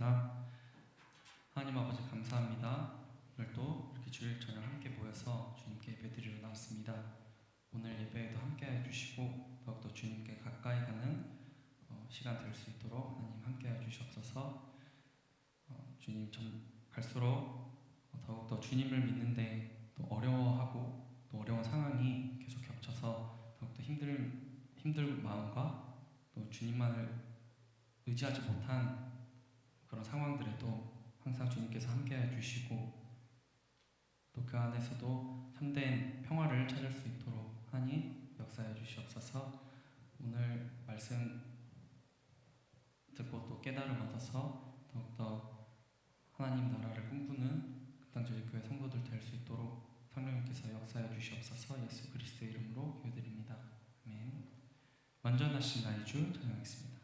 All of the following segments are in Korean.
기도하겠습니다. 하나님 아버지 감사합니다. 오늘도 이렇게 주일 저녁 함께 모여서 주님께 예배드리러 나왔습니다. 오늘 예배에도 함께 해주시고 더욱더 주님께 가까이 가는 시간 될 수 있도록 하나님 함께 해주시옵소서. 주님 갈수록 더욱더 주님을 믿는데 또 어려워하고 또 어려운 상황이 계속 겹쳐서 더욱더 힘든 마음과 또 주님만을 의지하지 못한 그런 상황들에도 항상 주님께서 함께 해주시고 또 그 안에서도 참된 평화를 찾을 수 있도록 하나님 역사해 주시옵소서. 오늘 말씀 듣고 또 깨달음 얻어서 더욱더 하나님 나라를 꿈꾸는 극단적인 교회 성도들 될 수 있도록 성령님께서 역사해 주시옵소서. 예수 그리스도의 이름으로 기도드립니다. 아멘. 완전하신 나의 주 찬양하겠습니다.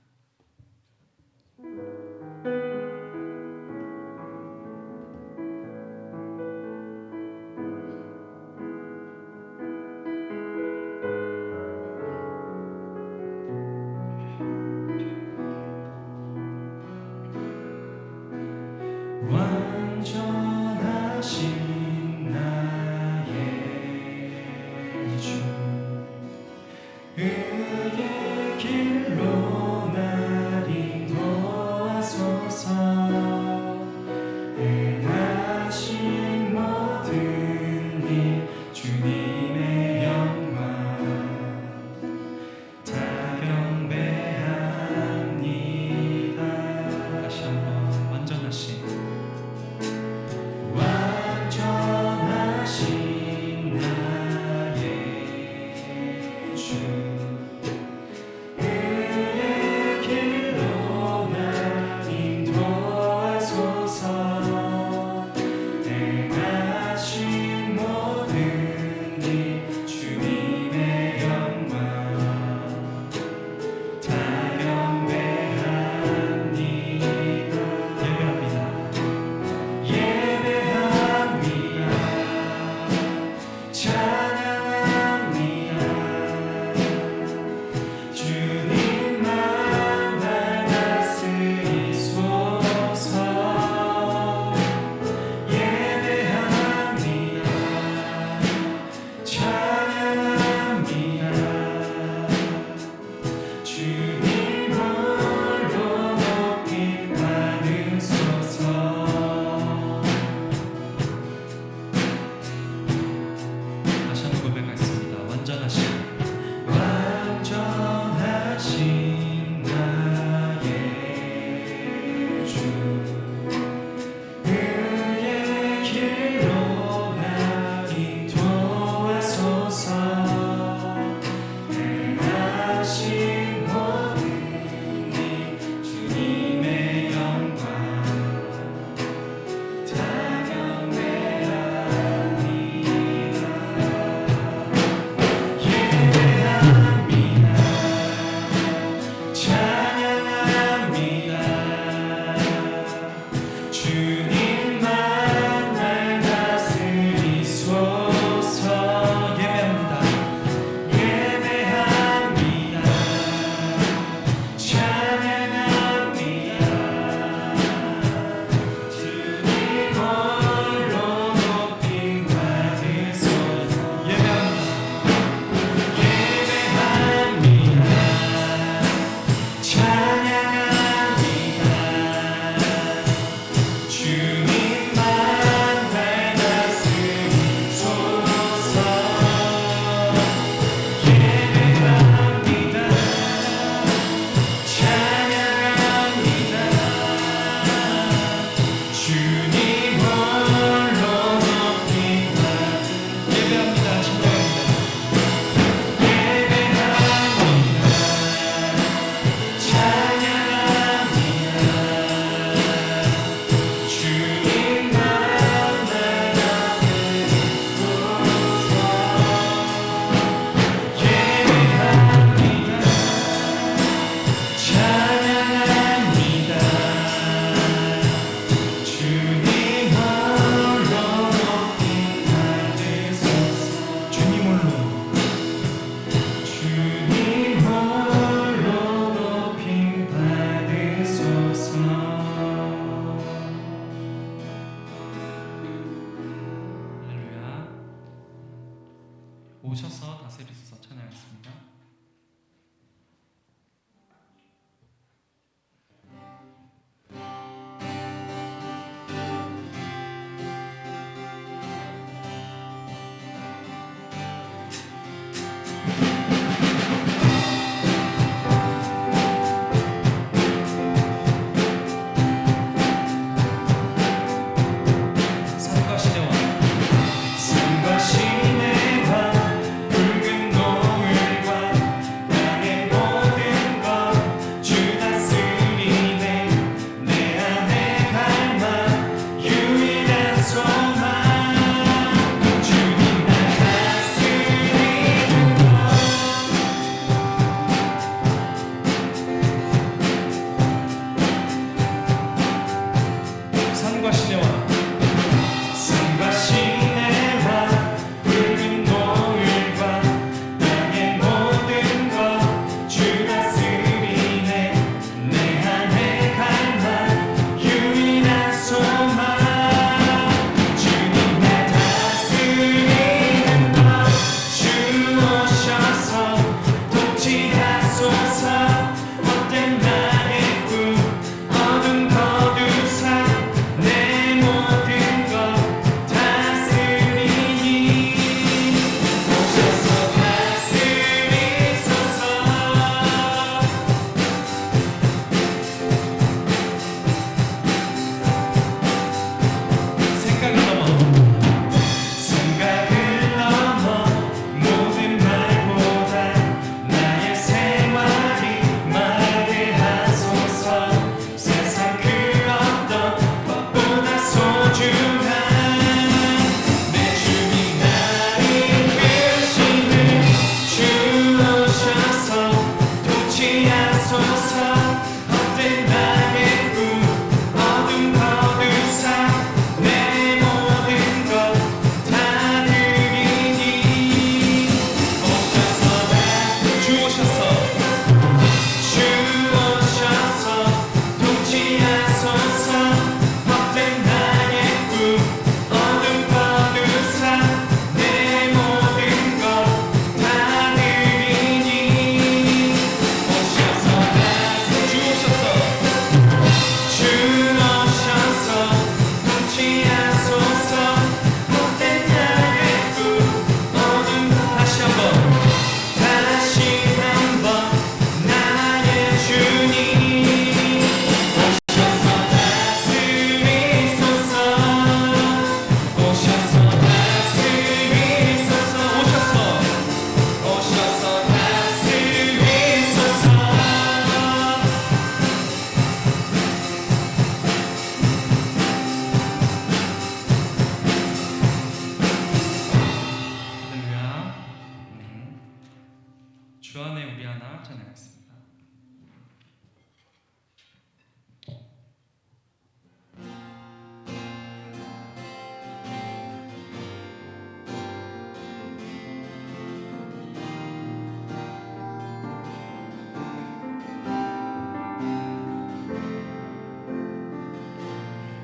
완전하신 나의 주 의의 길로 날 인도하소서. 행하신 모든 일 주님의 영광 다 경배합니다. 다시 한번 완전하신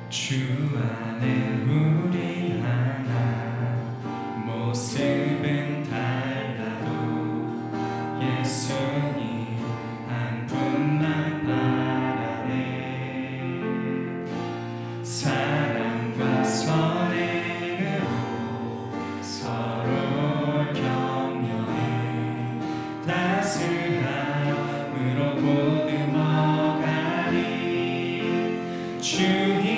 주 안에 우리 하나 모습은 달라도 예수님 한 분만 바라네. 사랑과 선행으로 서로 격려해 따스함으로 보듬어가리. 주님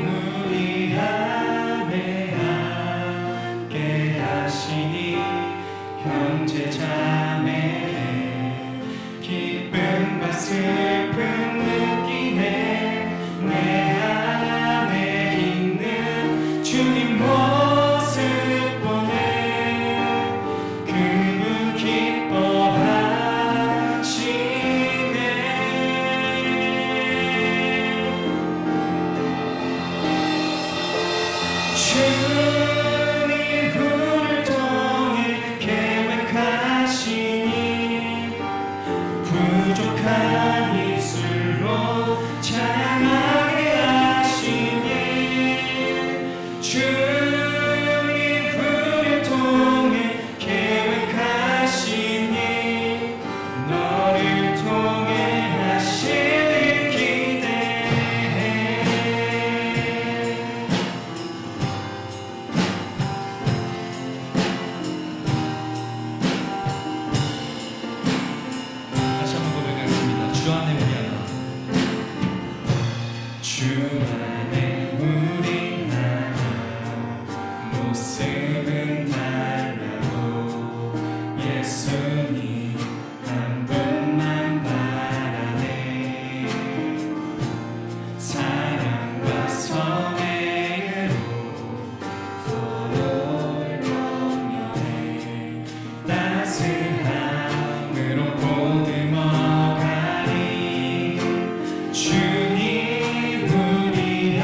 우리 안에 함께 하시니 형제 자매네 기쁨과 슬픔 느끼네. 내 안에 있는 주님 모습 보네. 그분 기뻐하시네. 주님 우리를 통해 계획하시니 부족한 입술로 찬양하게 하시니. 주님 우리를 통해 계획하시니 너를 통해 하시길 기대해. 다시 한번 고백하겠습니다. 주 안에 우리 하나. 주 안에 우리 하나 모습은 달라도 예수님 한 분만 바라네. 사랑과 선행으로 서로를 격려해 따스함으로 보듬어가리. 주님 우리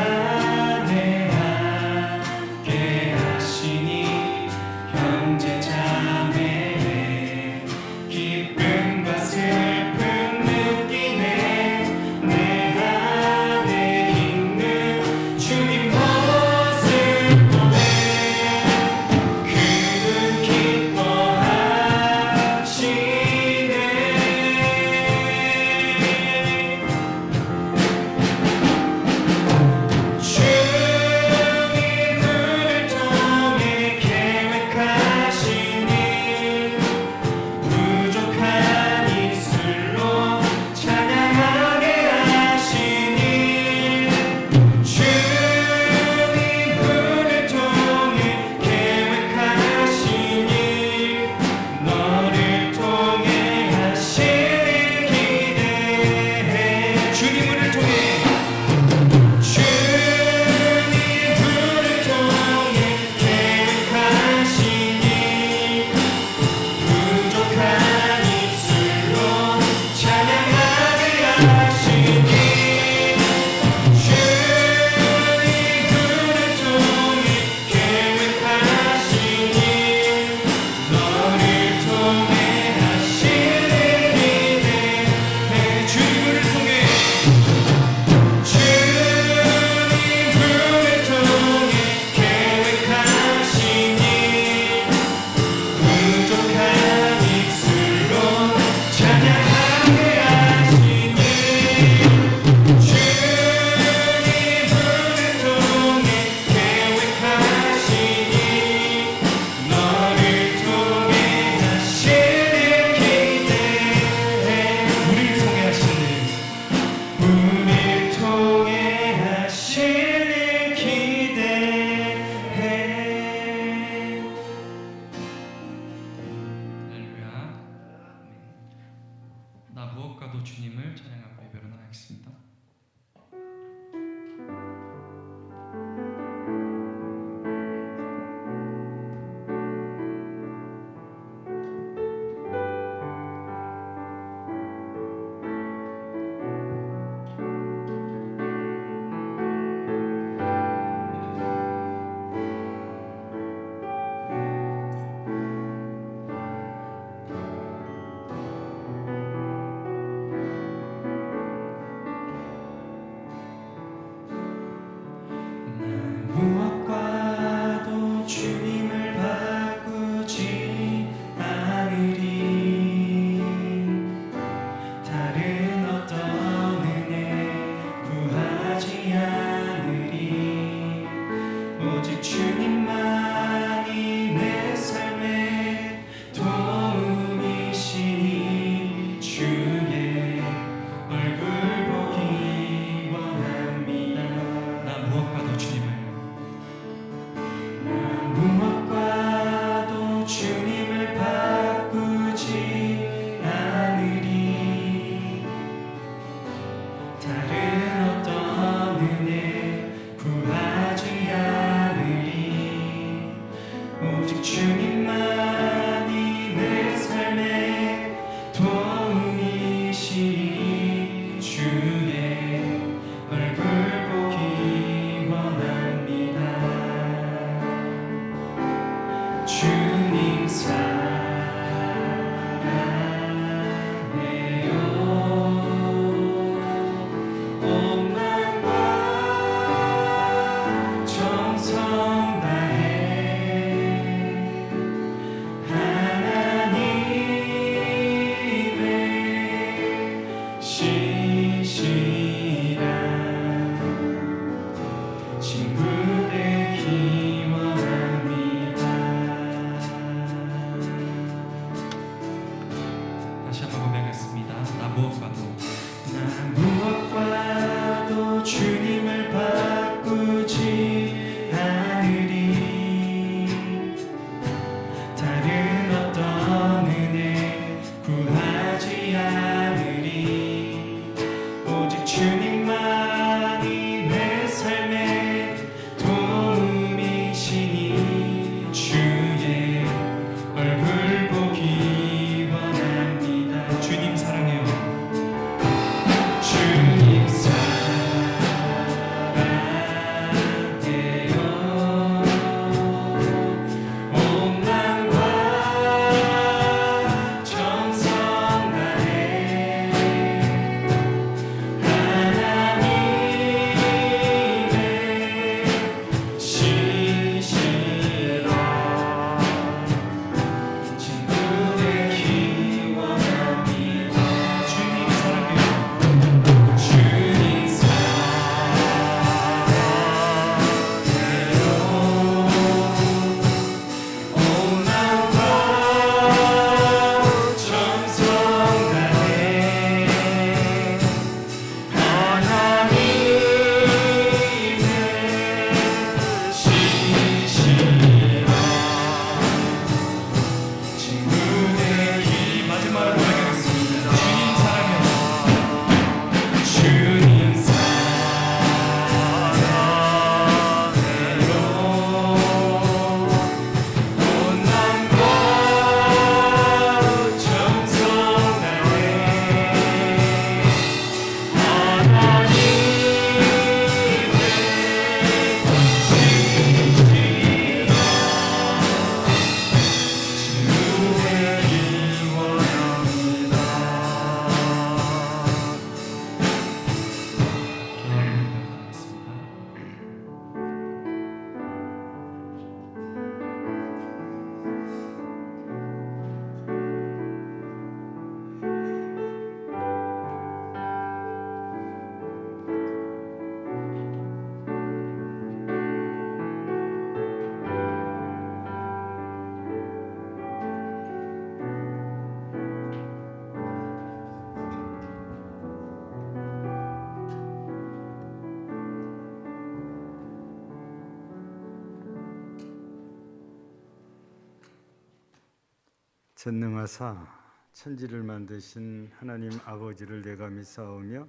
전능하사 천지를 만드신 하나님 아버지를 내가 믿사오며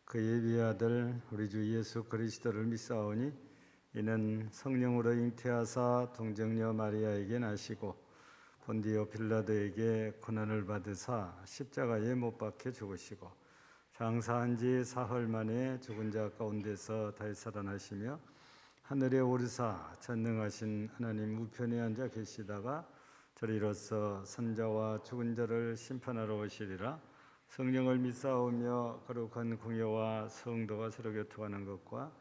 그의 위아들 우리 주 예수 그리스도를 믿사오니 이는 성령으로 잉태하사 동정녀 마리아에게 나시고 본디오 빌라도에게 고난을 받으사 십자가에 못 박혀 죽으시고 장사한 지 사흘 만에 죽은 자 가운데서 다시 살아나시며 하늘에 오르사 전능하신 하나님 우편에 앉아 계시다가 저리로서 선자와 죽은 자를 심판하러 오시리라. 성령을 믿사오며 거룩한 공예와 성도가 서로 교통하는 것과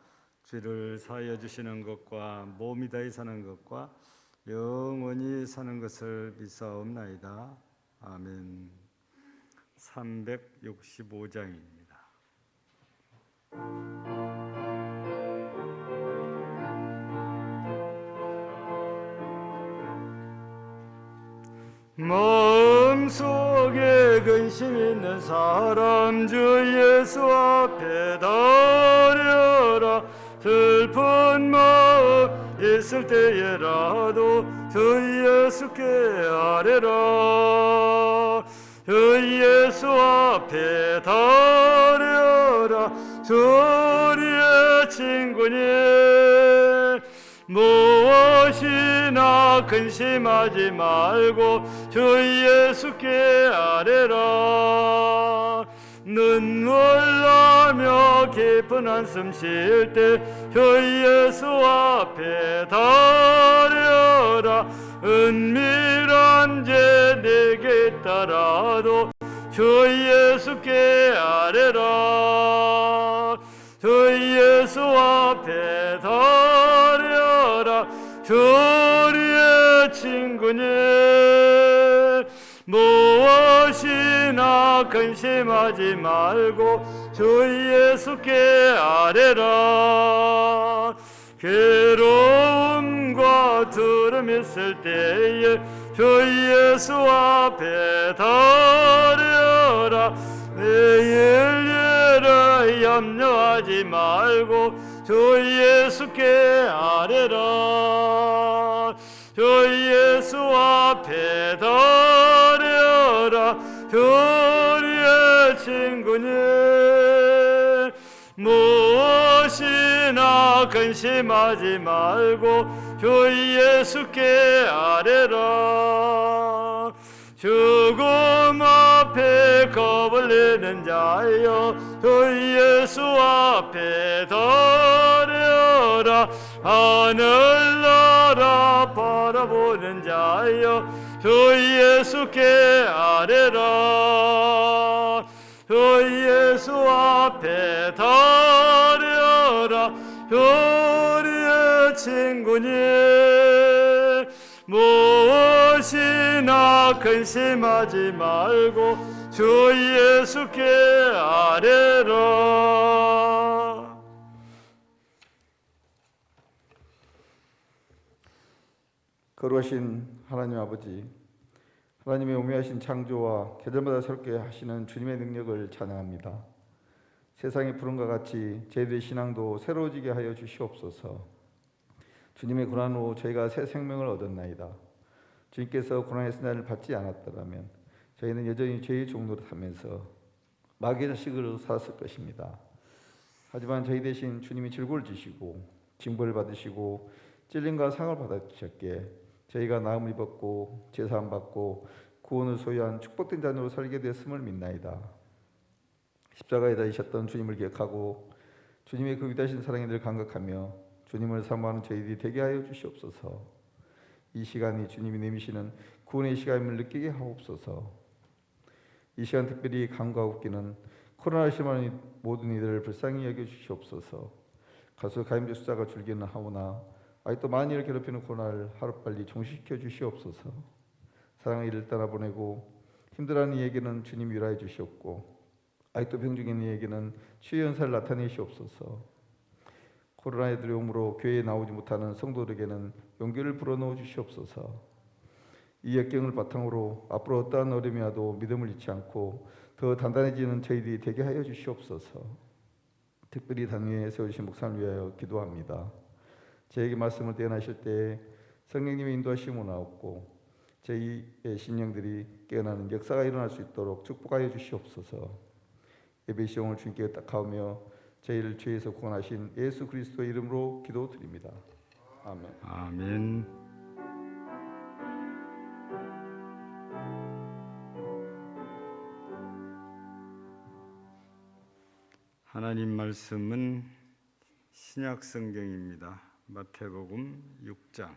죄를 사하여 주시는 것과 몸이 다히 사는 것과 영원히 사는 것을 믿사옵나이다. 아멘. 365장입니다. 마음속에 근심 있는 사람 주 예수 앞에 다려라. 슬픈 마음 있을 때에라도 주 예수께 아뢰라. 주 예수 앞에 다려라. 주리의 친구니 무엇이나 근심하지 말고 주 예수께 아뢰라. 눈물 나며 깊은 한숨 쉴 때 주 예수 앞에 다려라. 은밀한 죄 내게 있더라도 주 예수께 아뢰라. 주 예수 앞에 다려라. 주리의 친구니 무엇이나 근심하지 말고 주 예수께 아뢰라. 괴로움과 두름 있을 때에 주 예수 앞에 다려라. 내일 일을 염려하지 말고 주 예수께 아뢰라. 주 예수 앞에 다려라. 주리의 친구니 무엇이나 근심하지 말고 주 예수께 아뢰라. 죽음 앞에 겁을 내는 자여 주 예수 앞에 다려라. 하늘나라 바라보는 자여 주 예수께 아뢰라. 주 예수 앞에 다려라. 주리의 친구니 무엇이나 근심하지 말고 주 예수께 아뢰라. 거룩하신 하나님 아버지, 하나님의 오묘하신 창조와 계절마다 새롭게 하시는 주님의 능력을 찬양합니다. 세상의 푸른과 같이 저희들의 신앙도 새로워지게 하여 주시옵소서. 주님의 고난 후 저희가 새 생명을 얻었나이다. 주님께서 고난의 순환을 받지 않았더라면 저희는 여전히 죄의 종노릇 하면서 마귀의 자식으로 살았을 것입니다. 하지만 저희 대신 주님이 질고를 지시고 징벌을 받으시고 찔림과 상을 받으셨기에 저희가 나음을 입었고 제사함 받고 구원을 소유한 축복된 자녀로 살게 되었음을 믿나이다. 십자가에 달리셨던 주님을 기억하고 주님의 그 위대하신 사랑에 늘 감격하며 주님을 사모하는 저희들이 되게 하여 주시옵소서. 이 시간이 주님이 내미시는 구원의 시간임을 느끼게 하옵소서. 이 시간 특별히 간과 웃기는 코로나 심한 모든 이들을 불쌍히 여겨 주시옵소서. 가수 가임자 숫자가 줄기는 하오나 아직도 많은 이를 괴롭히는 코로나를 하루빨리 종식시켜 주시옵소서. 사랑의 이를 떠나보내고 힘들어하는 이에게는 주님 위로해 주시옵고 아직도 병중인 이에게는 치유의 은사를 나타내시옵소서. 코로나의 두려움으로 교회에 나오지 못하는 성도들에게는 용기를 불어넣어 주시옵소서. 이 역경을 바탕으로 앞으로 어떠한 어려움이 와도 믿음을 잃지 않고 더 단단해지는 저희들이 되게 하여 주시옵소서. 특별히 단위에 세우신 목사를 위하여 기도합니다. 저에게 말씀을 대언하실 때 성령님의 인도하심을 나옵고 저희의 심령들이 깨어나는 역사가 일어날 수 있도록 축복하여 주시옵소서. 예배 시험을 주님께 의탁하며 저희를 죄에서 구원하신 예수 그리스도의 이름으로 기도드립니다. 아멘. 아멘. 하나님 말씀은 신약 성경입니다. 마태복음 6장.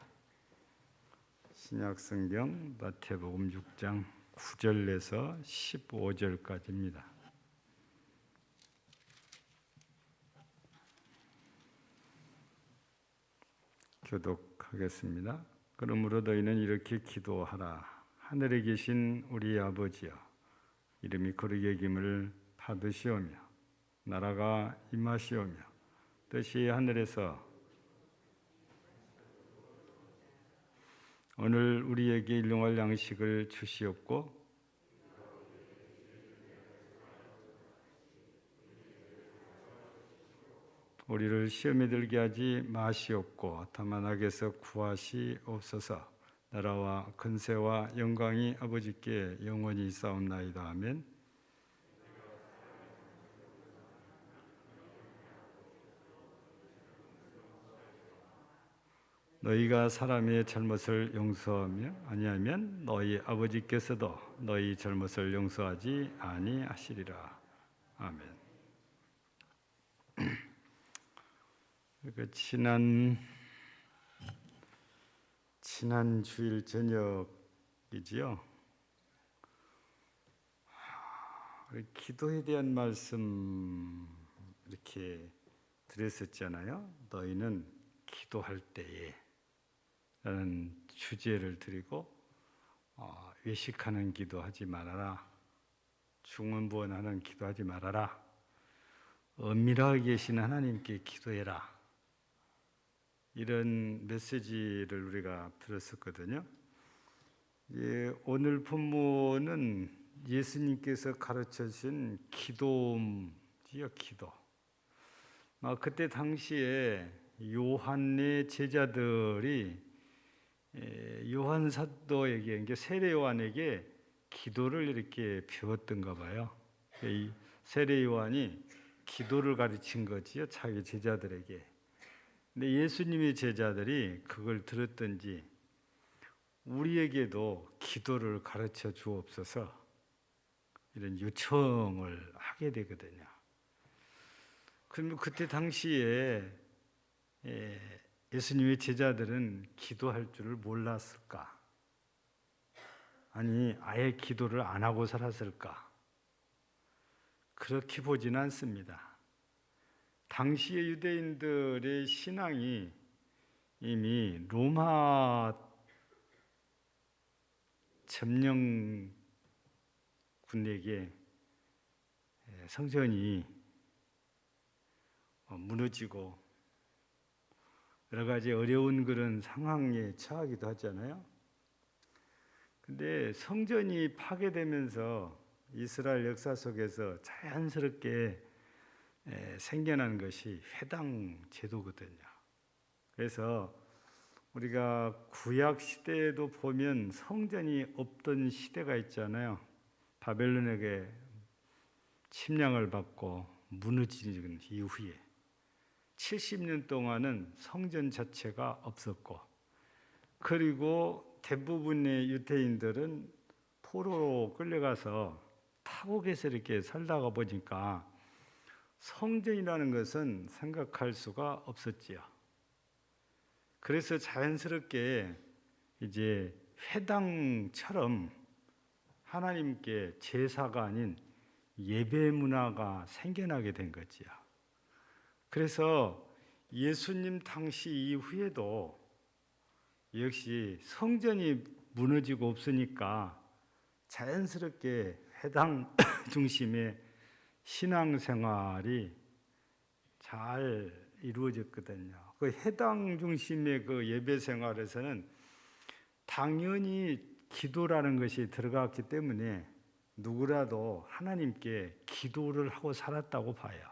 신약 성경 마태복음 6장 9절에서 15절까지입니다. 교독하겠습니다. 그러므로 너희는 이렇게 기도하라. 하늘에 계신 우리 아버지여, 이름이 거룩히 여김을 받으시오며 나라가 임하시오며 뜻이 하늘에서 오늘 우리에게 일용할 양식을 주시옵고 우리를 시험에 들게 하지 마시옵고 다만 악에서 구하시옵소서. 나라와 근세와 영광이 아버지께 영원히 있사옵나이다. 아멘. 너희가 사람의 잘못을 용서하며 아니하면 너희 아버지께서도 너희 잘못을 용서하지 아니하시리라. 아멘. 지난 주일 저녁이지요. 기도에 대한 말씀 이렇게 드렸었잖아요. 너희는 기도할 때에 라는 주제를 드리고 외식하는 기도하지 말아라. 중언부언하는 기도하지 말아라. 은밀하게 계신 하나님께 기도해라. 이런 메시지를 우리가 들었었거든요. 오늘 본문은 예수님께서 가르쳐 주신 기도지요, 기도. 그때 당시에 요한의 제자들이 요한 사도에게, 그러니까 세례 요한에게 기도를 이렇게 배웠던가 봐요. 이 세례 요한이 기도를 가르친 거지요, 자기 제자들에게. 근데 예수님의 제자들이 그걸 들었던지 우리에게도 기도를 가르쳐 주옵소서 이런 요청을 하게 되거든요. 그럼 그때 당시에 예수님의 제자들은 기도할 줄을 몰랐을까? 아니, 아예 기도를 안 하고 살았을까? 그렇게 보지는 않습니다. 당시의 유대인들의 신앙이 이미 로마 점령군에게 성전이 무너지고 여러 가지 어려운 그런 상황에 처하기도 하잖아요. 근데 성전이 파괴되면서 이스라엘 역사 속에서 자연스럽게 생겨난 것이 회당 제도거든요. 그래서 우리가 구약 시대에도 보면 성전이 없던 시대가 있잖아요. 바벨론에게 침략을 받고 무너진 이후에 70년 동안은 성전 자체가 없었고, 그리고 대부분의 유대인들은 포로로 끌려가서 타국에서 이렇게 살다가 보니까 성전이라는 것은 생각할 수가 없었지요. 그래서 자연스럽게 이제 회당처럼 하나님께 제사가 아닌 예배 문화가 생겨나게 된 거지요. 그래서 예수님 당시 이후에도 역시 성전이 무너지고 없으니까 자연스럽게 회당 중심의 신앙생활이 잘 이루어졌거든요. 그 회당 중심의 그 예배 생활에서는 당연히 기도라는 것이 들어갔기 때문에 누구라도 하나님께 기도를 하고 살았다고 봐요.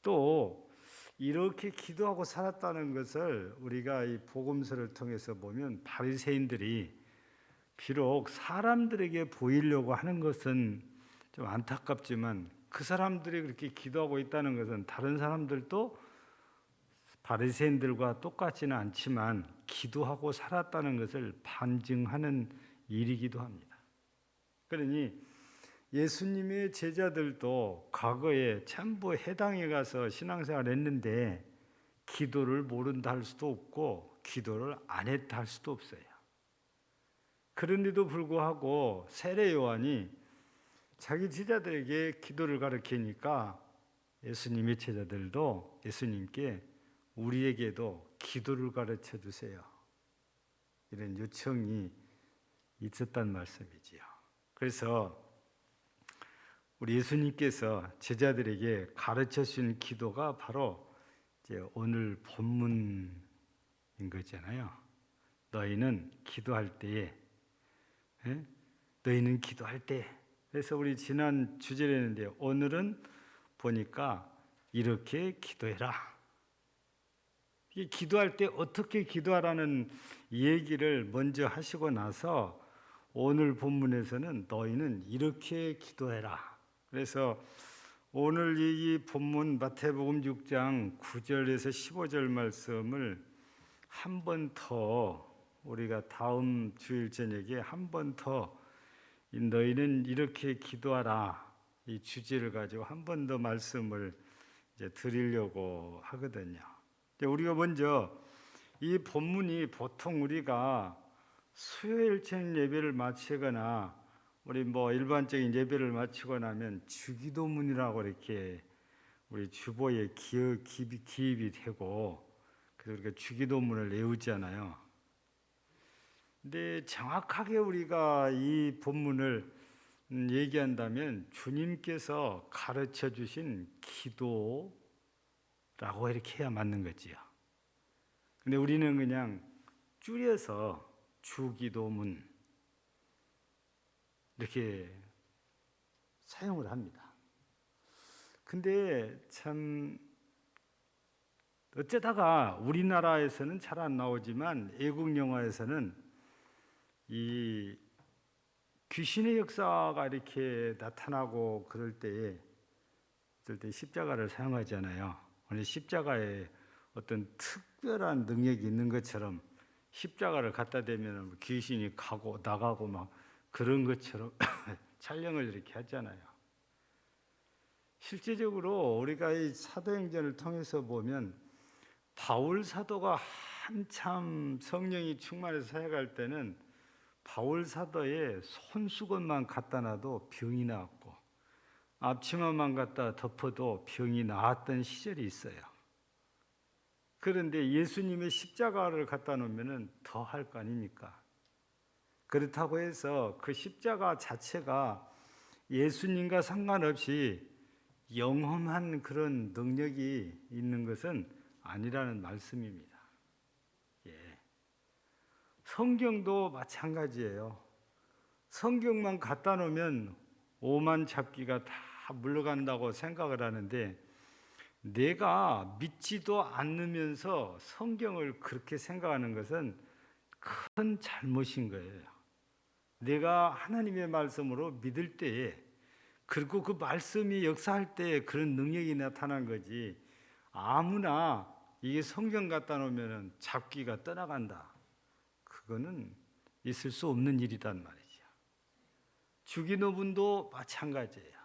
또 이렇게 기도하고 살았다는 것을 우리가 이 복음서를 통해서 보면 바리새인들이 비록 사람들에게 보이려고 하는 것은 좀 안타깝지만 그 사람들이 그렇게 기도하고 있다는 것은 다른 사람들도 바리새인들과 똑같지는 않지만 기도하고 살았다는 것을 반증하는 일이기도 합니다. 그러니 예수님의 제자들도 과거에 전부 해당에 가서 신앙생활을 했는데 기도를 모른다 할 수도 없고 기도를 안 했다 할 수도 없어요. 그런데도 불구하고 세례 요한이 자기 제자들에게 기도를 가르치니까 예수님의 제자들도 예수님께 우리에게도 기도를 가르쳐 주세요. 이런 요청이 있었단 말씀이지요. 그래서 우리 예수님께서 제자들에게 가르쳐 주신 기도가 바로 이제 오늘 본문인 거잖아요. 너희는 기도할 때에, 너희는 기도할 때. 그래서 우리 지난 주제를 했는데 오늘은 보니까 이렇게 기도해라. 이 기도할 때 어떻게 기도하라는 얘기를 먼저 하시고 나서 오늘 본문에서는 너희는 이렇게 기도해라. 그래서 오늘 이 본문 마태복음 6장 9절에서 15절 말씀을 한 번 더 우리가 다음 주일 저녁에 한 번 더 너희는 이렇게 기도하라 이 주제를 가지고 한 번 더 말씀을 이제 드리려고 하거든요. 우리가 먼저 이 본문이 보통 우리가 수요일 저녁 예배를 마치거나 우리 일반적인 예배를 마치고 나면 주기도문이라고 이렇게 우리 주보에 기입이 되고 그래서 우리가 주기도문을 외우잖아요. 근데 정확하게 우리가 이 본문을 얘기한다면 주님께서 가르쳐 주신 기도라고 이렇게 해야 맞는 거지요. 근데 우리는 그냥 줄여서 주기도문 이렇게 사용을 합니다. 근데 참 어쩌다가 우리나라에서는 잘 안 나오지만 외국 영화에서는 이 귀신의 역사가 이렇게 나타나고 그럴 때에 십자가를 사용하잖아요. 오늘 십자가에 어떤 특별한 능력이 있는 것처럼 십자가를 갖다 대면 귀신이 가고 나가고 막 그런 것처럼 촬영을 이렇게 하잖아요. 실제적으로 우리가 이 사도행전을 통해서 보면 바울 사도가 한참 성령이 충만해서 사역할 때는 바울 사도의 손수건만 갖다 놔도 병이 나았고 앞치마만 갖다 덮어도 병이 나았던 시절이 있어요. 그런데 예수님의 십자가를 갖다 놓으면 더 할 거 아닙니까? 그렇다고 해서 그 십자가 자체가 예수님과 상관없이 영험한 그런 능력이 있는 것은 아니라는 말씀입니다. 예. 성경도 마찬가지예요. 성경만 갖다 놓으면 오만 잡기가 다 물러간다고 생각을 하는데 내가 믿지도 않으면서 성경을 그렇게 생각하는 것은 큰 잘못인 거예요. 내가 하나님의 말씀으로 믿을 때에 그리고 그 말씀이 역사할 때에 그런 능력이 나타난 거지 아무나 이게 성경 갖다 놓으면 잡기가 떠나간다. 그거는 있을 수 없는 일이란 말이죠. 주기도문도 마찬가지예요.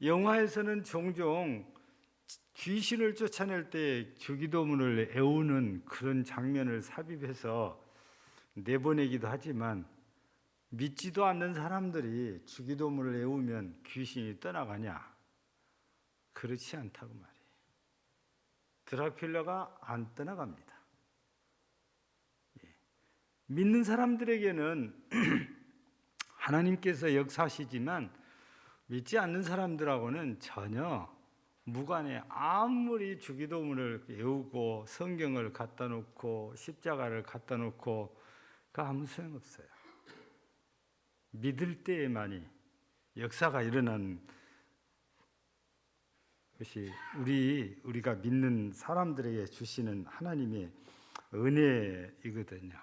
영화에서는 종종 귀신을 쫓아낼 때 주기도문을 애우는 그런 장면을 삽입해서 내보내기도 하지만 믿지도 않는 사람들이 주기도문을 외우면 귀신이 떠나가냐? 그렇지 않다고 말이에요. 드라큘라가 안 떠나갑니다. 예. 믿는 사람들에게는 하나님께서 역사하시지만 믿지 않는 사람들하고는 전혀 무관해. 아무리 주기도문을 외우고 성경을 갖다 놓고 십자가를 갖다 놓고 그 아무 소용없어요. 믿을 때에만이 역사가 일어난 것이 우리가 믿는 사람들에게 주시는 하나님의 은혜이거든요.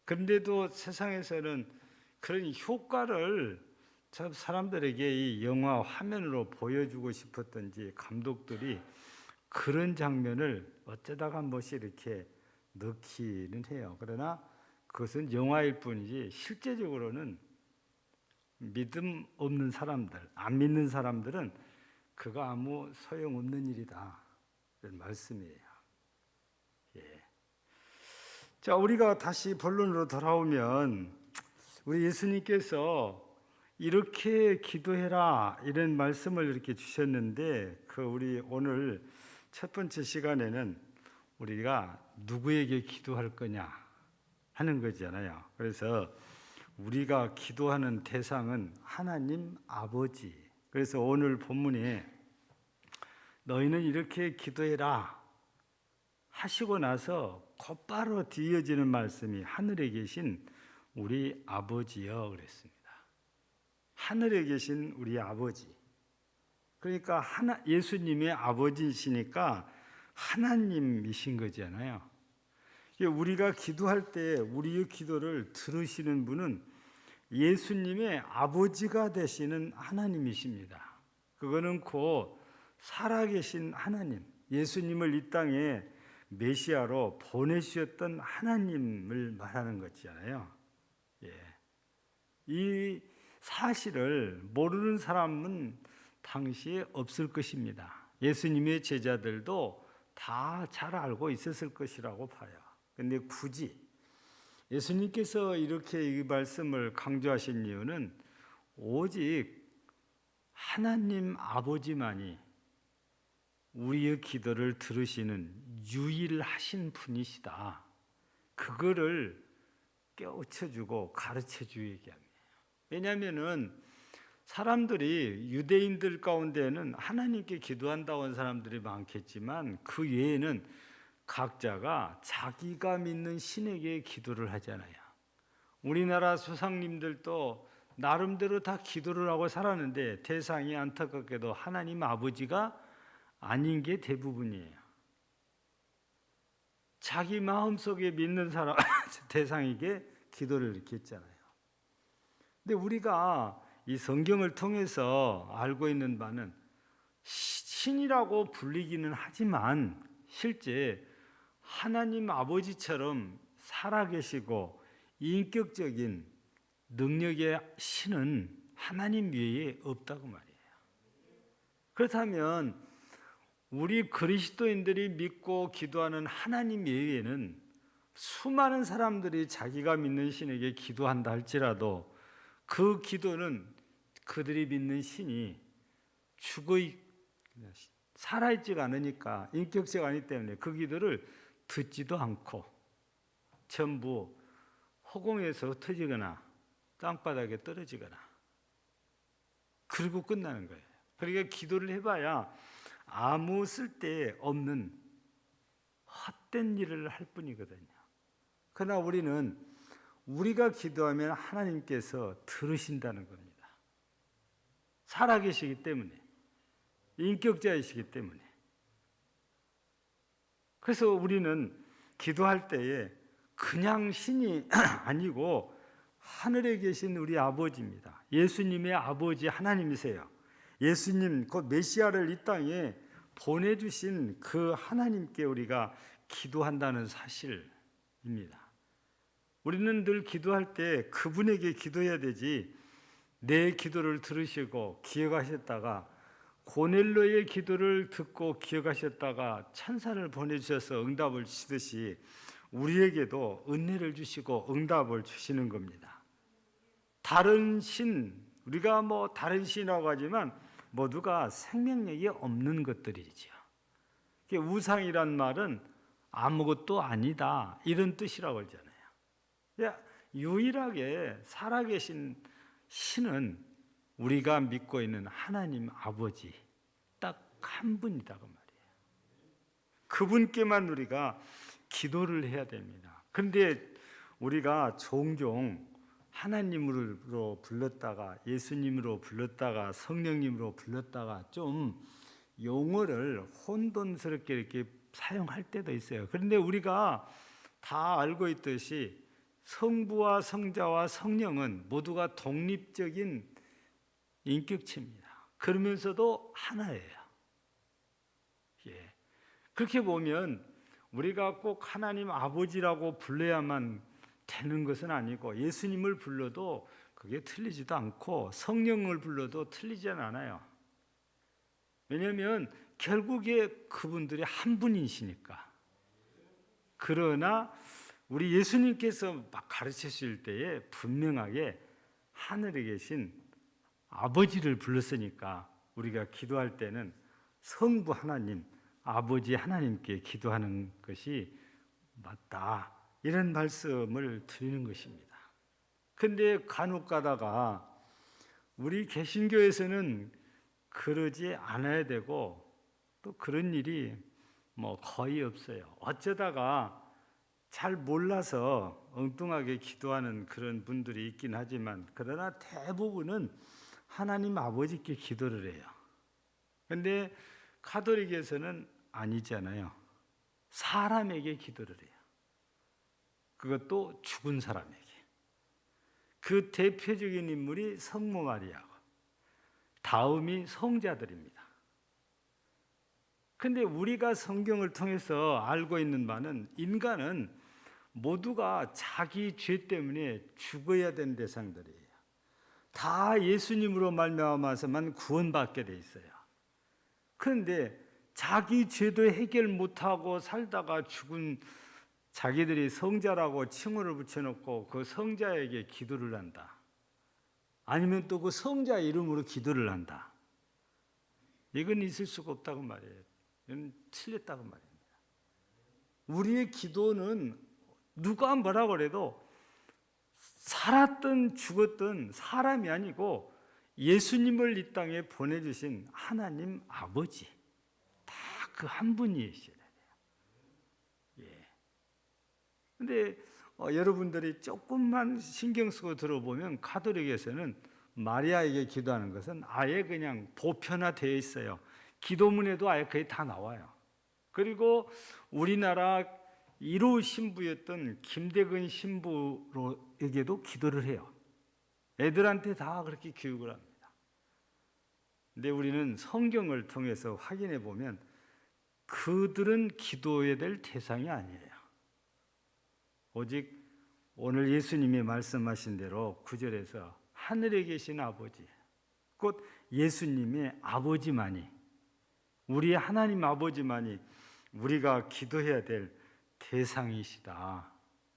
그런데도 세상에서는 그런 효과를 참 사람들에게 이 영화 화면으로 보여주고 싶었던지 감독들이 그런 장면을 어쩌다가 한 번씩 이렇게 넣기는 해요. 그러나 그것은 영화일 뿐이지 실제적으로는 믿음 없는 사람들, 안 믿는 사람들은 그거 아무 소용없는 일이다. 이런 말씀이에요. 예. 자, 우리가 다시 본론으로 돌아오면 우리 예수님께서 이렇게 기도해라 이런 말씀을 이렇게 주셨는데 우리 오늘 첫 번째 시간에는 우리가 누구에게 기도할 거냐 하는 거잖아요. 그래서 우리가 기도하는 대상은 하나님 아버지. 그래서 오늘 본문에 너희는 이렇게 기도해라 하시고 나서 곧바로 이어지는 말씀이 하늘에 계신 우리 아버지여 그랬습니다. 하늘에 계신 우리 아버지. 그러니까 예수님의 아버지시니까 하나님이신 거잖아요. 우리가 기도할 때 우리의 기도를 들으시는 분은 예수님의 아버지가 되시는 하나님이십니다. 그거는 곧 살아계신 하나님, 예수님을 이 땅에 메시아로 보내주셨던 하나님을 말하는 것이잖아요. 예. 이 사실을 모르는 사람은 당시에 없을 것입니다. 예수님의 제자들도 다 잘 알고 있었을 것이라고 봐요. 근데 굳이 예수님께서 이렇게 이 말씀을 강조하신 이유는 오직 하나님 아버지만이 우리의 기도를 들으시는 유일하신 분이시다. 그거를 깨우쳐주고 가르쳐주기 위함이에요. 왜냐하면은 사람들이 유대인들 가운데는 하나님께 기도한다고 하는 사람들이 많겠지만 그 외에는 각자가 자기가 믿는 신에게 기도를 하잖아요. 우리나라 수상님들도 나름대로 다 기도를 하고 살았는데 대상이 안타깝게도 하나님 아버지가 아닌 게 대부분이에요. 자기 마음속에 믿는 사람 대상에게 기도를 이렇게 했잖아요. 근데 우리가 이 성경을 통해서 알고 있는 바는 신이라고 불리기는 하지만 실제 하나님 아버지처럼 살아계시고 인격적인 능력의 신은 하나님 외에 없다고 말이에요. 그렇다면 우리 그리스도인들이 믿고 기도하는 하나님 외에는 수많은 사람들이 자기가 믿는 신에게 기도한다 할지라도 그 기도는 그들이 믿는 신이 살아있지가 않으니까 인격체가 아니기 때문에 그 기도를 듣지도 않고 전부 허공에서 흩어지거나 땅바닥에 떨어지거나 그리고 끝나는 거예요. 그러니까 기도를 해봐야 아무 쓸데없는 헛된 일을 할 뿐이거든요. 그러나 우리가 기도하면 하나님께서 들으신다는 겁니다. 살아계시기 때문에, 인격자이시기 때문에. 그래서 우리는 기도할 때에 그냥 신이 아니고 하늘에 계신 우리 아버지입니다. 예수님의 아버지 하나님이세요. 예수님 곧 메시아를 이 땅에 보내주신 그 하나님께 우리가 기도한다는 사실입니다. 우리는 늘 기도할 때 그분에게 기도해야 되지 내 기도를 들으시고 기억하셨다가 고넬로의 기도를 듣고 기억하셨다가 천사를 보내주셔서 응답을 주시듯이 우리에게도 은혜를 주시고 응답을 주시는 겁니다. 다른 신, 우리가 다른 신이라고 하지만 모두가 생명력이 없는 것들이죠. 우상이란 말은 아무것도 아니다 이런 뜻이라고 하잖아요. 유일하게 살아계신 신은 우리가 믿고 있는 하나님 아버지 딱 한 분이다 그 말이에요. 그분께만 우리가 기도를 해야 됩니다. 그런데 우리가 종종 하나님으로 불렀다가 예수님으로 불렀다가 성령님으로 불렀다가 좀 용어를 혼돈스럽게 이렇게 사용할 때도 있어요. 그런데 우리가 다 알고 있듯이 성부와 성자와 성령은 모두가 독립적인 인격체입니다. 그러면서도 하나예요. 예. 그렇게 보면 우리가 꼭 하나님 아버지라고 불러야만 되는 것은 아니고, 예수님을 불러도 그게 틀리지도 않고 성령을 불러도 틀리지는 않아요. 왜냐하면 결국에 그분들이 한 분이시니까. 그러나 우리 예수님께서 막 가르치실 때에 분명하게 하늘에 계신 아버지를 불렀으니까 우리가 기도할 때는 성부 하나님, 아버지 하나님께 기도하는 것이 맞다, 이런 말씀을 드리는 것입니다. 근데 간혹 가다가 우리 개신교에서는 그러지 않아야 되고, 또 그런 일이 거의 없어요. 어쩌다가 잘 몰라서 엉뚱하게 기도하는 그런 분들이 있긴 하지만, 그러나 대부분은 하나님 아버지께 기도를 해요. 근데 가톨릭에서는 아니잖아요. 사람에게 기도를 해요. 그것도 죽은 사람에게. 그 대표적인 인물이 성모 마리아고, 다음이 성자들입니다. 근데 우리가 성경을 통해서 알고 있는 바는, 인간은 모두가 자기 죄 때문에 죽어야 되는 대상들이에요. 다 예수님으로 말미암아서만 구원받게 돼 있어요. 그런데 자기 죄도 해결 못하고 살다가 죽은 자기들이 성자라고 칭호를 붙여놓고 그 성자에게 기도를 한다. 아니면 또 그 성자 이름으로 기도를 한다. 이건 있을 수가 없다고 말이에요. 이건 틀렸다고 말입니다. 우리의 기도는 누가 뭐라고 해도 살았든 죽었든 사람이 아니고 예수님을 이 땅에 보내주신 하나님 아버지, 다 그 한 분이시래요. 예. 근데 여러분들이 조금만 신경 쓰고 들어보면, 가톨릭에서는 마리아에게 기도하는 것은 아예 그냥 보편화되어 있어요. 기도문에도 아예 거의 다 나와요. 그리고 우리나라 1호 신부였던 김대근 신부에게도 기도를 해요. 애들한테 다 그렇게 교육을 합니다. 근데 우리는 성경을 통해서 확인해 보면 그들은 기도해야 될 대상이 아니에요. 오직 오늘 예수님이 말씀하신 대로 9절에서 하늘에 계신 아버지, 곧 예수님의 아버지만이, 우리의 하나님 아버지만이 우리가 기도해야 될 대상이시다.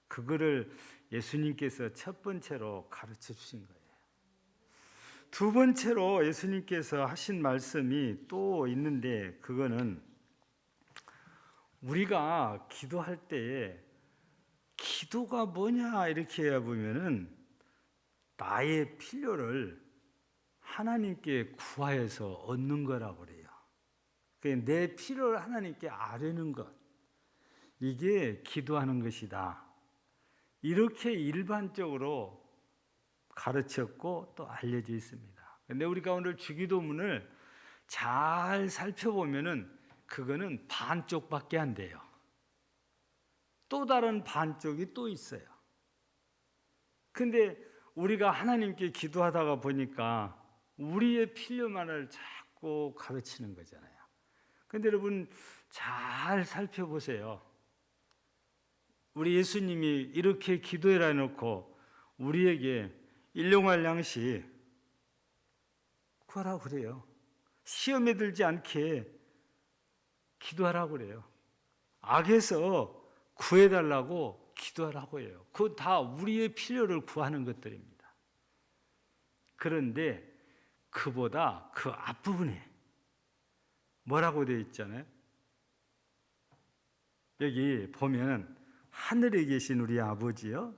그거를 예수님께서 첫 번째로 가르쳐 주신 거예요. 두 번째로 예수님께서 하신 말씀이 또 있는데, 그거는 우리가 기도할 때에 기도가 뭐냐 이렇게 해보면은 나의 필요를 하나님께 구하여서 얻는 거라고 그래요. 내 필요를 하나님께 아뢰는 것, 이게 기도하는 것이다. 이렇게 일반적으로 가르쳤고 또 알려져 있습니다. 근데 우리가 오늘 주기도문을 잘 살펴보면은 그거는 반쪽밖에 안 돼요. 또 다른 반쪽이 또 있어요. 근데 우리가 하나님께 기도하다가 보니까 우리의 필요만을 자꾸 가르치는 거잖아요. 근데 여러분 잘 살펴보세요. 우리 예수님이 이렇게 기도해라 해놓고 우리에게 일용할 양식 구하라고 그래요. 시험에 들지 않게 기도하라고 그래요. 악에서 구해달라고 기도하라고 해요. 그거 다 우리의 필요를 구하는 것들입니다. 그런데 그보다 그 앞부분에 뭐라고 되어 있잖아요. 여기 보면 하늘에 계신 우리 아버지여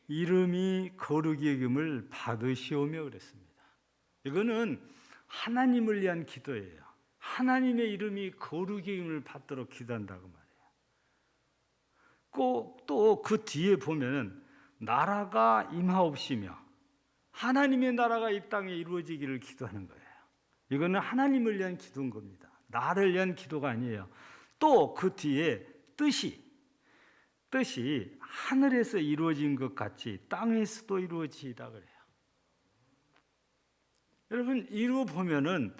이름이 거룩히 여김을 받으시오며 그랬습니다. 이거는 하나님을 위한 기도예요. 하나님의 이름이 거룩히 여김을 받도록 기도한다고 말해요. 꼭 또 그 뒤에 보면은 나라가 임하옵시며 하나님의 나라가 이 땅에 이루어지기를 기도하는 거예요. 이거는 하나님을 위한 기도인 겁니다. 나를 위한 기도가 아니에요. 또 그 뒤에 뜻이 하늘에서 이루어진 것 같이 땅에서도 이루어지다 그래요. 여러분, 이루 보면은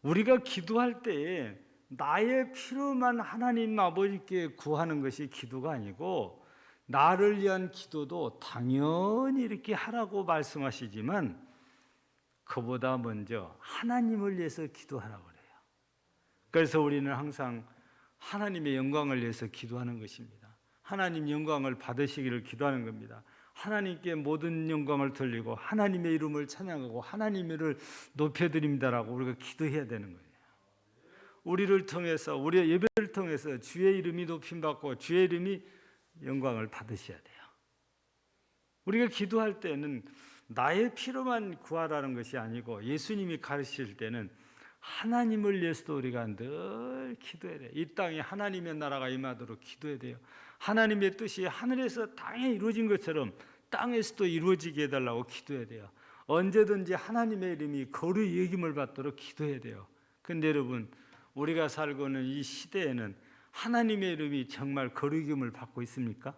우리가 기도할 때에 나의 필요만 하나님 아버지께 구하는 것이 기도가 아니고, 나를 위한 기도도 당연히 이렇게 하라고 말씀하시지만 그보다 먼저 하나님을 위해서 기도하라고 그래요. 그래서 우리는 항상 하나님의 영광을 위해서 기도하는 것입니다. 하나님 영광을 받으시기를 기도하는 겁니다. 하나님께 모든 영광을 돌리고 하나님의 이름을 찬양하고 하나님을 높여드립니다라고 우리가 기도해야 되는 거예요. 우리를 통해서, 우리의 예배를 통해서 주의 이름이 높임받고 주의 이름이 영광을 받으셔야 돼요. 우리가 기도할 때는 나의 필요만 구하라는 것이 아니고, 예수님이 가르치실 때는 하나님을 위해서도 우리가 늘 기도해야 돼요. 이 땅에 하나님의 나라가 임하도록 기도해야 돼요. 하나님의 뜻이 하늘에서 땅에 이루어진 것처럼 땅에서도 이루어지게 해달라고 기도해야 돼요. 언제든지 하나님의 이름이 거룩히 여김을 받도록 기도해야 돼요. 근데 여러분, 우리가 살고 있는 이 시대에는 하나님의 이름이 정말 거룩히 여김을 받고 있습니까?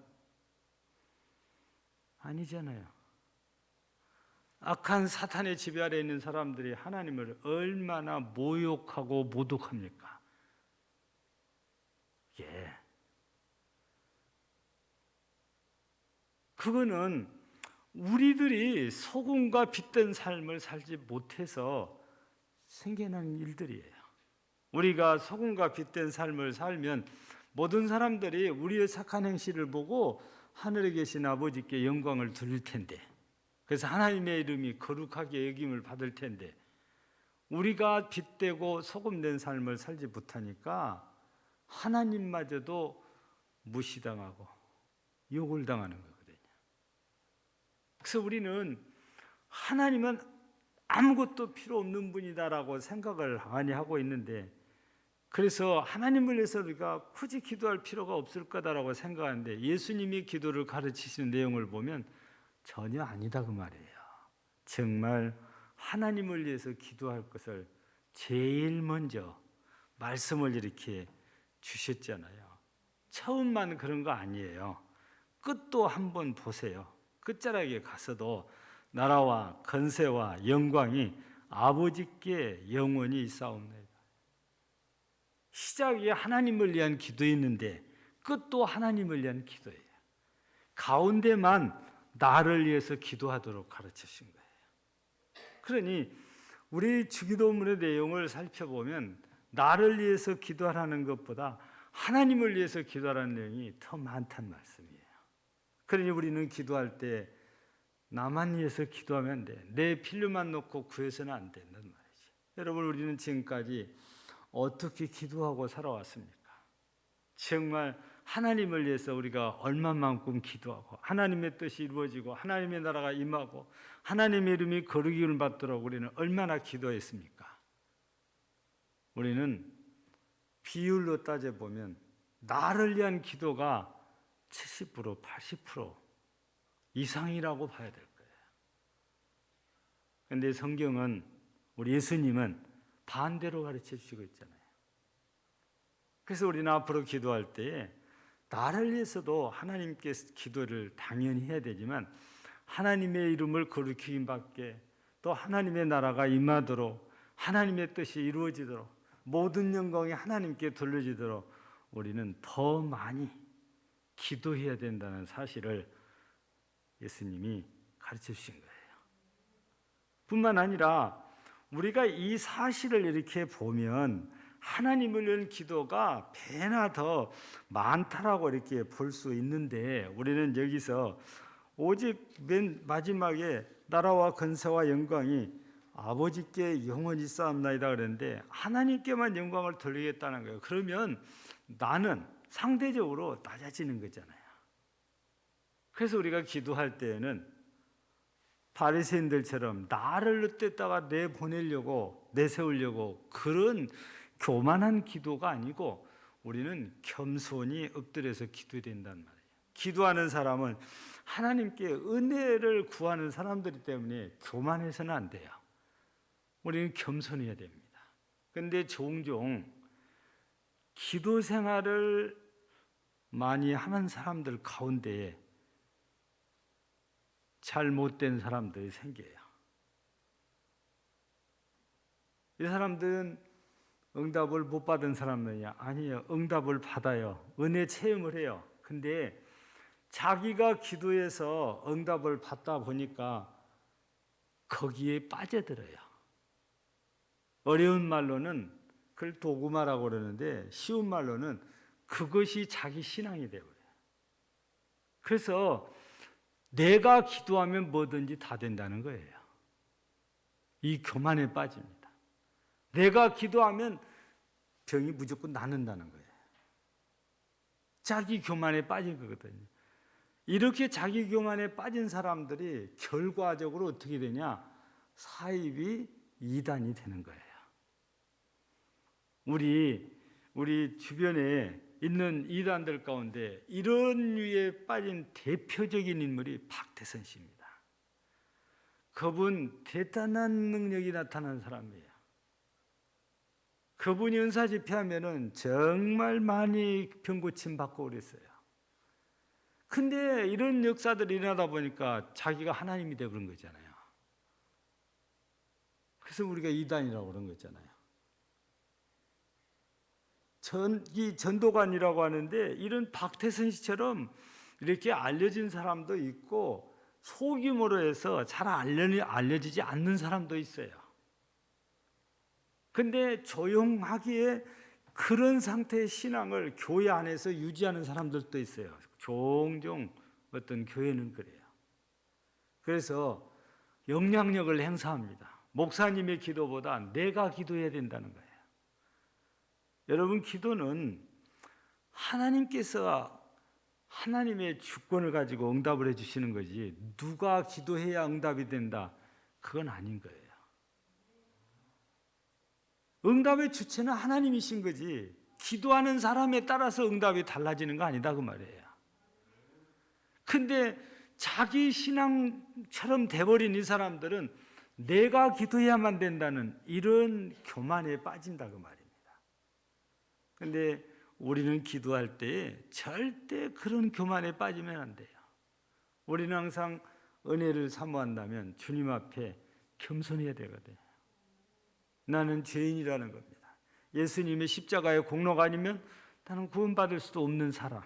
아니잖아요. 악한 사탄의 지배 아래 있는 사람들이 하나님을 얼마나 모욕하고 모독합니까? 예. 그거는 우리들이 소금과 빛된 삶을 살지 못해서 생겨난 일들이에요. 우리가 소금과 빛된 삶을 살면 모든 사람들이 우리의 착한 행실을 보고 하늘에 계신 아버지께 영광을 돌릴 텐데, 그래서 하나님의 이름이 거룩하게 여김을 받을 텐데, 우리가 빛되고 소금된 삶을 살지 못하니까 하나님마저도 무시당하고 욕을 당하는 거거든요. 그래서 우리는 하나님은 아무것도 필요 없는 분이다라고 생각을 많이 하고 있는데, 그래서 하나님을 위해서 우리가 굳이 기도할 필요가 없을 거다라고 생각하는데, 예수님이 기도를 가르치시는 내용을 보면 전혀 아니다 그 말이에요. 정말 하나님을 위해서 기도할 것을 제일 먼저 말씀을 이렇게 주셨잖아요. 처음만 그런 거 아니에요. 끝도 한번 보세요. 끝자락에 가서도 나라와 건세와 영광이 아버지께 영원히 있사옵나이다. 시작이 하나님을 위한 기도였는데 끝도 하나님을 위한 기도예요. 가운데만 나를 위해서 기도하도록 가르치신 거예요. 그러니 우리 주기도문의 내용을 살펴보면 나를 위해서 기도하라는 것보다 하나님을 위해서 기도하라는 내용이 더 많다는 말씀이에요. 그러니 우리는 기도할 때 나만 위해서 기도하면 안 돼. 내 필요만 놓고 구해서는 안 된다는 말이죠. 여러분, 우리는 지금까지 어떻게 기도하고 살아왔습니까? 정말 하나님을 위해서 우리가 얼마만큼 기도하고 하나님의 뜻이 이루어지고 하나님의 나라가 임하고 하나님의 이름이 거룩임을 받도록 우리는 얼마나 기도했습니까? 우리는 비율로 따져보면 나를 위한 기도가 70%, 80% 이상이라고 봐야 될 거예요. 그런데 성경은, 우리 예수님은 반대로 가르쳐 주시고 있잖아요. 그래서 우리는 앞으로 기도할 때에 나를 위해서도 하나님께 기도를 당연히 해야 되지만, 하나님의 이름을 거룩히 힘받게, 또 하나님의 나라가 임하도록, 하나님의 뜻이 이루어지도록, 모든 영광이 하나님께 돌려지도록 우리는 더 많이 기도해야 된다는 사실을 예수님이 가르쳐 주신 거예요. 뿐만 아니라 우리가 이 사실을 이렇게 보면 하나님을 위한 기도가 배나 더 많다라고 이렇게 볼 수 있는데, 우리는 여기서 오직 맨 마지막에 나라와 건세와 영광이 아버지께 영원히 쌓옵나이다 그랬는데 하나님께만 영광을 돌리겠다는 거예요. 그러면 나는 상대적으로 낮아지는 거잖아요. 그래서 우리가 기도할 때에는 바리새인들처럼 나를 릇대다가 내보내려고, 내세우려고 그런 교만한 기도가 아니고, 우리는 겸손히 엎드려서 기도해야 된단 말이에요. 기도하는 사람은 하나님께 은혜를 구하는 사람들이기 때문에 교만해서는 안 돼요. 우리는 겸손해야 됩니다. 그런데 종종 기도 생활을 많이 하는 사람들 가운데에 잘못된 사람들이 생겨요. 이 사람들은 응답을 못 받은 사람이냐? 아니에요. 응답을 받아요. 은혜 체험을 해요. 근데 자기가 기도해서 응답을 받다 보니까 거기에 빠져들어요. 어려운 말로는 그걸 도구마라고 그러는데 쉬운 말로는 그것이 자기 신앙이 되어버려요. 그래서 내가 기도하면 뭐든지 다 된다는 거예요. 이 교만에 빠집니다. 내가 기도하면 병이 무조건 낫는다는 거예요. 자기 교만에 빠진 거거든요. 이렇게 자기 교만에 빠진 사람들이 결과적으로 어떻게 되냐? 사입이 이단이 되는 거예요. 우리 주변에 있는 이단들 가운데 이런 류에 빠진 대표적인 인물이 박태선 씨입니다. 그분 대단한 능력이 나타난 사람이에요. 그분이 은사 집회하면은 정말 많이 병고침 받고 그랬어요. 근데 이런 역사들이 일어나다 보니까 자기가 하나님이 되어버린 거잖아요. 그래서 우리가 이단이라고 그런 거잖아요. 이 전도관이라고 하는데 이런 박태선 씨처럼 이렇게 알려진 사람도 있고 소규모로 해서 잘 알려지지 않는 사람도 있어요. 근데 조용하기에 그런 상태의 신앙을 교회 안에서 유지하는 사람들도 있어요. 종종 어떤 교회는 그래요. 그래서 영향력을 행사합니다. 목사님의 기도보다 내가 기도해야 된다는 거예요. 여러분, 기도는 하나님께서 하나님의 주권을 가지고 응답을 해주시는 거지 누가 기도해야 응답이 된다 그건 아닌 거예요. 응답의 주체는 하나님이신 거지 기도하는 사람에 따라서 응답이 달라지는 거 아니다 그 말이에요. 근데 자기 신앙처럼 돼버린 이 사람들은 내가 기도해야만 된다는 이런 교만에 빠진다 그 말입니다. 근데 우리는 기도할 때 절대 그런 교만에 빠지면 안 돼요. 우리는 항상 은혜를 사모한다면 주님 앞에 겸손해야 되거든요. 나는 죄인이라는 겁니다. 예수님의 십자가의 공로가 아니면 나는 구원받을 수도 없는 사람.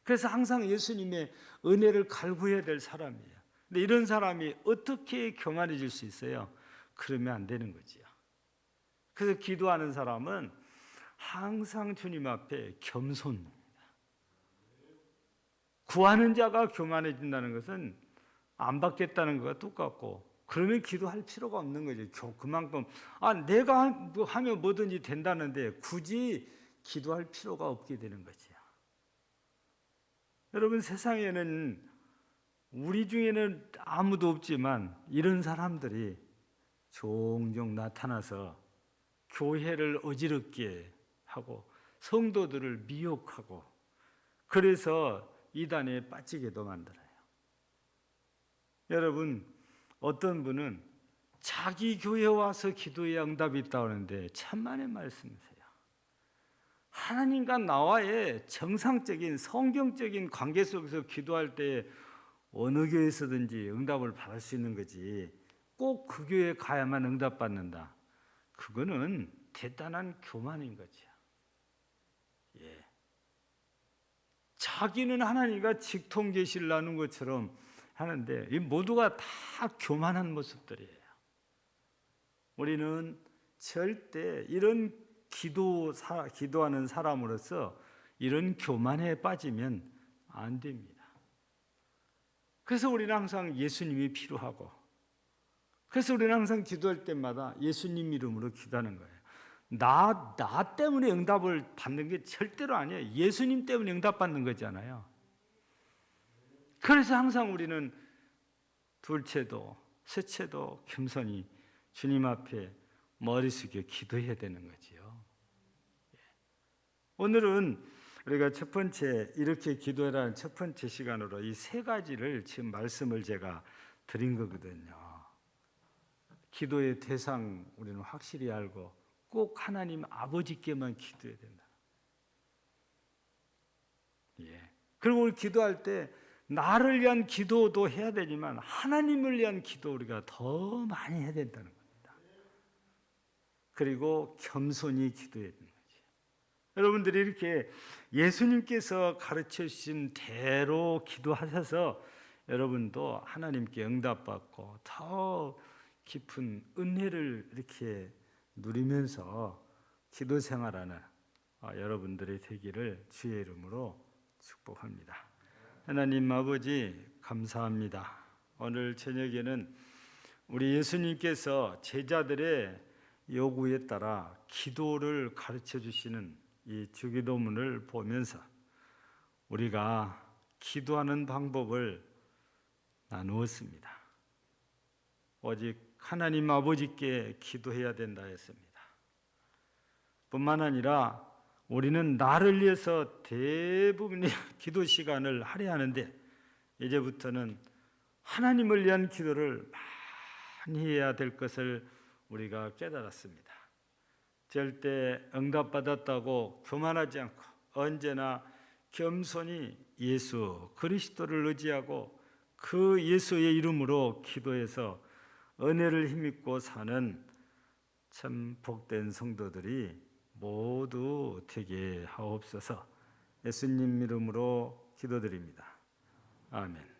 그래서 항상 예수님의 은혜를 갈구해야 될 사람이에요. 근데 이런 사람이 어떻게 교만해질 수 있어요? 그러면 안 되는 거지요. 그래서 기도하는 사람은 항상 주님 앞에 겸손입니다. 구하는 자가 교만해진다는 것은 안 받겠다는 것과 똑같고 그러면 기도할 필요가 없는 거죠. 그만큼 내가 하면 뭐든지 된다는데 굳이 기도할 필요가 없게 되는 거죠. 여러분, 세상에는 우리 중에는 아무도 없지만 이런 사람들이 종종 나타나서 교회를 어지럽게 하고 성도들을 미혹하고 그래서 이단에 빠지게도 만들어요. 여러분, 어떤 분은 자기 교회에 와서 기도에 응답이 있다고 하는데 천만의 말씀이세요. 하나님과 나와의 정상적인 성경적인 관계 속에서 기도할 때 어느 교회에서든지 응답을 받을 수 있는 거지 꼭 그 교회에 가야만 응답받는다. 그거는 대단한 교만인 거죠. 예. 자기는 하나님과 직통 계시를 나눈 것처럼 하는데 이 모두가 다 교만한 모습들이에요. 우리는 절대 이런 기도하는 사람으로서 이런 교만에 빠지면 안 됩니다. 그래서 우리는 항상 예수님이 필요하고 그래서 우리는 항상 기도할 때마다 예수님 이름으로 기도하는 거예요. 나 때문에 응답을 받는 게 절대로 아니에요. 예수님 때문에 응답받는 거잖아요. 그래서 항상 우리는 둘째도 셋째도 겸손히 주님 앞에 머리 숙여 기도해야 되는 거지요. 오늘은 우리가 첫 번째 이렇게 기도해라는 첫 번째 시간으로 이 세 가지를 지금 말씀을 제가 드린 거거든요. 기도의 대상 우리는 확실히 알고 꼭 하나님 아버지께만 기도해야 된다. 그리고 우리 기도할 때 나를 위한 기도도 해야 되지만 하나님을 위한 기도 우리가 더 많이 해야 된다는 겁니다. 그리고 겸손히 기도해야 되는 거죠. 여러분들이 이렇게 예수님께서 가르쳐 주신 대로 기도하셔서 여러분도 하나님께 응답받고 더 깊은 은혜를 이렇게 누리면서 기도 생활하는 여러분들의 되기를 주의 이름으로 축복합니다. 하나님 아버지 감사합니다. 오늘 저녁에는 우리 예수님께서 제자들의 요구에 따라 기도를 가르쳐 주시는 이 주기도문을 보면서 우리가 기도하는 방법을 나누었습니다. 오직 하나님 아버지께 기도해야 된다 했습니다. 뿐만 아니라 우리는 나를 위해서 대부분의 기도 시간을 할애하는데 이제부터는 하나님을 위한 기도를 많이 해야 될 것을 우리가 깨달았습니다. 절대 응답받았다고 교만하지 않고 언제나 겸손히 예수 그리스도를 의지하고 그 예수의 이름으로 기도해서 은혜를 힘입고 사는 참 복된 성도들이 모두 되게 하옵소서. 예수님 이름으로 기도드립니다. 아멘.